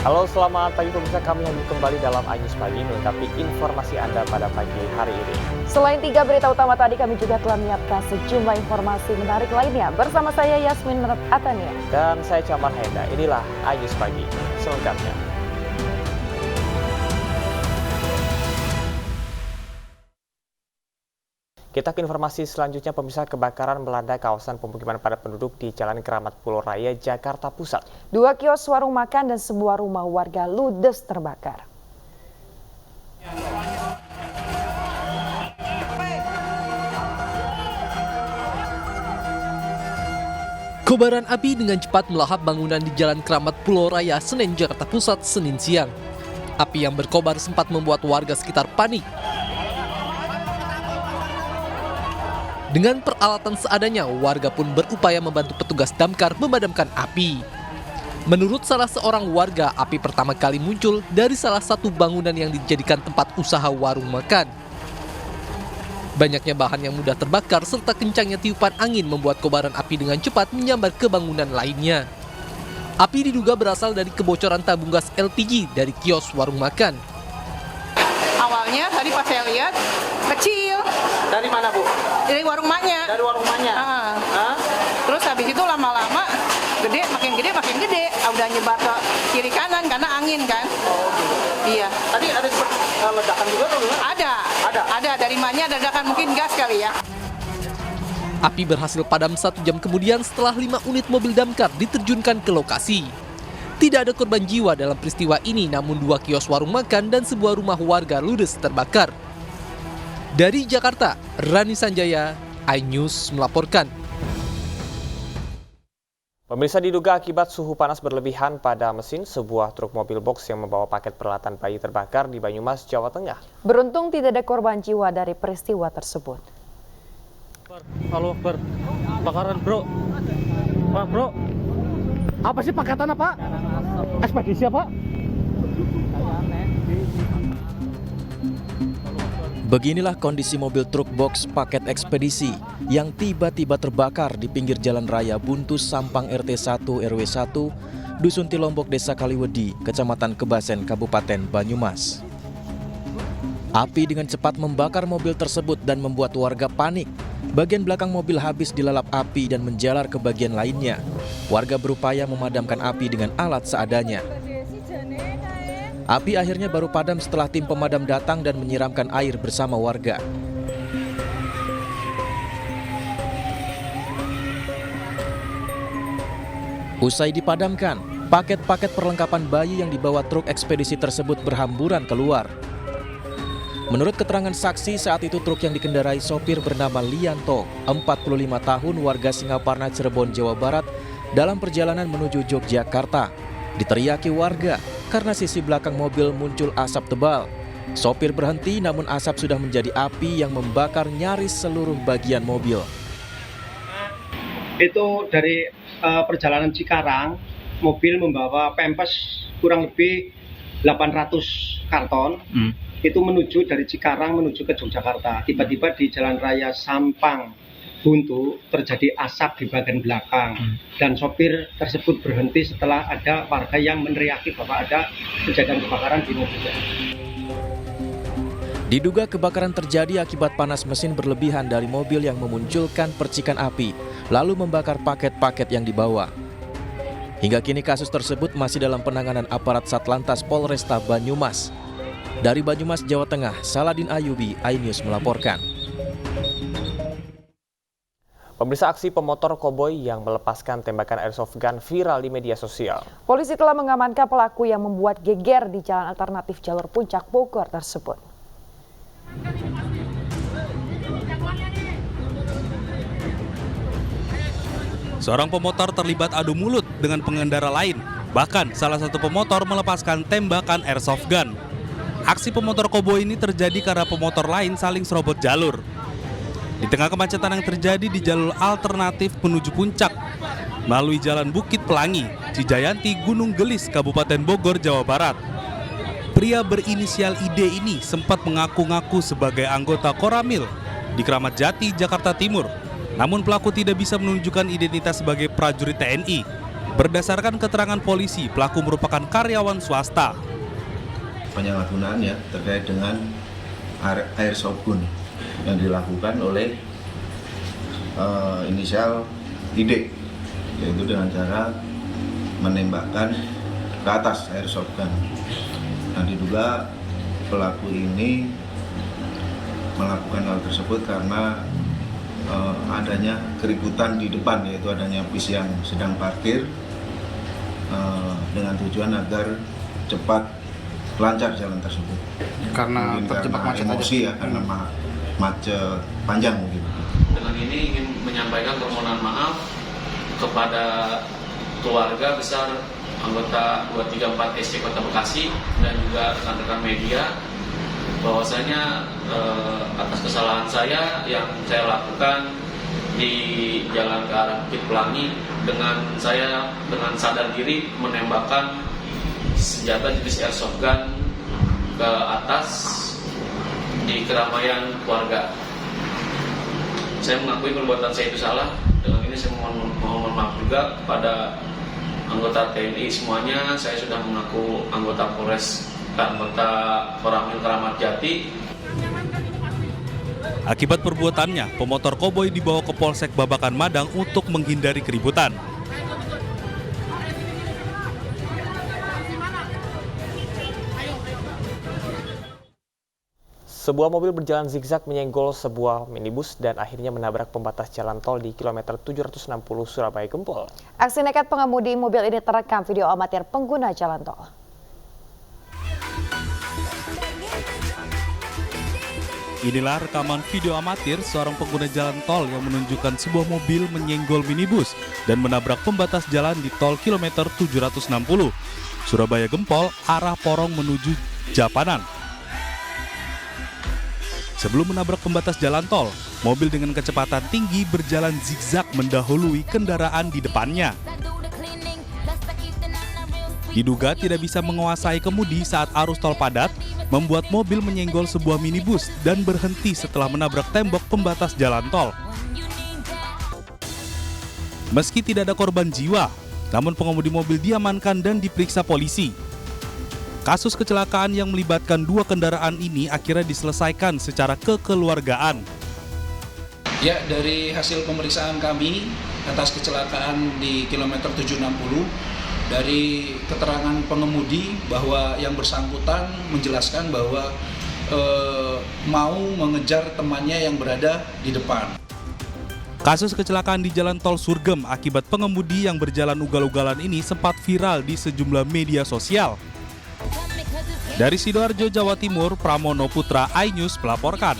Halo, selamat pagi pemirsa. Kami hadir kembali dalam News Pagi melengkapi informasi Anda pada pagi hari ini. Selain 3 berita utama tadi, kami juga telah menyiapkan sejumlah informasi menarik lainnya. Bersama saya Yasmin Atania. Dan saya Camar Henda. Inilah News Pagi selengkapnya. Kita ke informasi selanjutnya, pemirsa. Kebakaran melanda kawasan pemukiman padat penduduk di Jalan Keramat Pulau Raya, Jakarta Pusat. 2 kios warung makan dan sebuah rumah warga ludes terbakar. Kobaran api dengan cepat melahap bangunan di Jalan Keramat Pulau Raya, Senen, Jakarta Pusat, Senin siang. Api yang berkobar sempat membuat warga sekitar panik. Dengan peralatan seadanya, warga pun berupaya membantu petugas damkar memadamkan api. Menurut salah seorang warga, api pertama kali muncul dari salah satu bangunan yang dijadikan tempat usaha warung makan. Banyaknya bahan yang mudah terbakar serta kencangnya tiupan angin membuat kobaran api dengan cepat menyambar ke bangunan lainnya. Api diduga berasal dari kebocoran tabung gas LPG dari kios warung makan. Awalnya tadi pas saya lihat kecil. Dari mana, Bu? Dari warung maknya. Dari warung maknya. Terus habis itu lama-lama gede, makin gede, makin gede. Udah nyebar ke kiri kanan karena angin kan. Oh, gitu. Iya. Tadi ada ledakan juga atau gimana? Ada. Dari maknya ada ledakan, mungkin gas kali ya. Api berhasil padam 1 jam kemudian setelah 5 unit mobil damkar diterjunkan ke lokasi. Tidak ada korban jiwa dalam peristiwa ini, namun 2 kios warung makan dan sebuah rumah warga ludes terbakar. Dari Jakarta, Rani Sanjaya, iNews melaporkan. Pemirsa, diduga akibat suhu panas berlebihan pada mesin, sebuah truk mobil box yang membawa paket peralatan bayi terbakar di Banyumas, Jawa Tengah. Beruntung tidak ada korban jiwa dari peristiwa tersebut. Halo, bakaran, Bro. Pak, Bro. Apa sih paketan apa? Ekspedisi apa? Beginilah kondisi mobil truk box paket ekspedisi yang tiba-tiba terbakar di pinggir jalan raya Buntus Sampang RT 1 RW 1, Dusun Tilombok, Desa Kaliwedi, Kecamatan Kebasen, Kabupaten Banyumas. Api dengan cepat membakar mobil tersebut dan membuat warga panik. Bagian belakang mobil habis dilalap api dan menjalar ke bagian lainnya. Warga berupaya memadamkan api dengan alat seadanya. Api akhirnya baru padam setelah tim pemadam datang dan menyiramkan air bersama warga. Usai dipadamkan, paket-paket perlengkapan bayi yang dibawa truk ekspedisi tersebut berhamburan keluar. Menurut keterangan saksi, saat itu truk yang dikendarai sopir bernama Lianto, 45 tahun, warga Singaparna, Cirebon, Jawa Barat, dalam perjalanan menuju Yogyakarta. Diteriaki warga karena sisi belakang mobil muncul asap tebal. Sopir berhenti, namun asap sudah menjadi api yang membakar nyaris seluruh bagian mobil. Itu dari perjalanan Cikarang, mobil membawa Pampers kurang lebih 800 karton. Itu menuju dari Cikarang menuju ke Yogyakarta. Tiba-tiba di Jalan Raya Sampang Buntu terjadi asap di bagian belakang dan sopir tersebut berhenti setelah ada warga yang meneriaki bahwa ada kejadian kebakaran di mobilnya. Diduga kebakaran terjadi akibat panas mesin berlebihan dari mobil yang memunculkan percikan api, lalu membakar paket-paket yang dibawa. Hingga kini kasus tersebut masih dalam penanganan aparat Satlantas Polresta Banyumas. Dari Banyumas, Jawa Tengah, Saladin Ayubi, iNews melaporkan. Pemirsa, aksi pemotor koboi yang melepaskan tembakan airsoft gun viral di media sosial. Polisi telah mengamankan pelaku yang membuat geger di jalan alternatif jalur Puncak Bogor tersebut. Seorang pemotor terlibat adu mulut dengan pengendara lain. Bahkan salah satu pemotor melepaskan tembakan airsoft gun. Aksi pemotor koboi ini terjadi karena pemotor lain saling serobot jalur. Di tengah kemacetan yang terjadi di jalur alternatif menuju puncak melalui Jalan Bukit Pelangi, Cijayanti, Gunung Gelis, Kabupaten Bogor, Jawa Barat. Pria berinisial ID ini sempat mengaku-ngaku sebagai anggota Koramil di Kramat Jati, Jakarta Timur. Namun pelaku tidak bisa menunjukkan identitas sebagai prajurit TNI. Berdasarkan keterangan polisi, pelaku merupakan karyawan swasta. Penyalahgunaan ya terkait dengan airsoft gun yang dilakukan oleh inisial ID, yaitu dengan cara menembakkan ke atas airsoft gun. Nah, diduga pelaku ini melakukan hal tersebut karena adanya keributan di depan, yaitu adanya bis yang sedang parkir dengan tujuan agar cepat lancar jalan tersebut. Karena terjebak macet emosi ya, karena macet panjang mungkin. Dengan ini ingin menyampaikan permohonan maaf kepada keluarga besar anggota 234 SC Kota Bekasi dan juga rekan-rekan media, bahwasanya atas kesalahan saya yang saya lakukan di jalan ke arah Bukit Pelangi, saya dengan sadar diri menembakkan senjata jenis airsoft gun ke atas di keramaian keluarga. Saya mengakui perbuatan saya itu salah. Dengan ini saya mohon maaf juga kepada anggota TNI semuanya. Saya sudah mengaku anggota Polres Koramil Keramat Jati. Akibat perbuatannya, pemotor koboi dibawa ke Polsek Babakan Madang untuk menghindari keributan. Sebuah mobil berjalan zigzag menyenggol sebuah minibus dan akhirnya menabrak pembatas jalan tol di kilometer 760 Surabaya Gempol. Aksi nekat pengemudi mobil ini terekam video amatir pengguna jalan tol. Inilah rekaman video amatir seorang pengguna jalan tol yang menunjukkan sebuah mobil menyenggol minibus dan menabrak pembatas jalan di tol kilometer 760 Surabaya Gempol arah Porong menuju Japanan. Sebelum menabrak pembatas jalan tol, mobil dengan kecepatan tinggi berjalan zigzag mendahului kendaraan di depannya. Diduga tidak bisa menguasai kemudi saat arus tol padat, membuat mobil menyenggol sebuah minibus dan berhenti setelah menabrak tembok pembatas jalan tol. Meski tidak ada korban jiwa, namun pengemudi mobil diamankan dan diperiksa polisi. Kasus kecelakaan yang melibatkan dua kendaraan ini akhirnya diselesaikan secara kekeluargaan. Ya, dari hasil pemeriksaan kami atas kecelakaan di kilometer 760, dari keterangan pengemudi bahwa yang bersangkutan menjelaskan bahwa mau mengejar temannya yang berada di depan. Kasus kecelakaan di Jalan Tol Surgem akibat pengemudi yang berjalan ugal-ugalan ini sempat viral di sejumlah media sosial. Dari Sidoarjo, Jawa Timur, Pramono Putra, iNews melaporkan.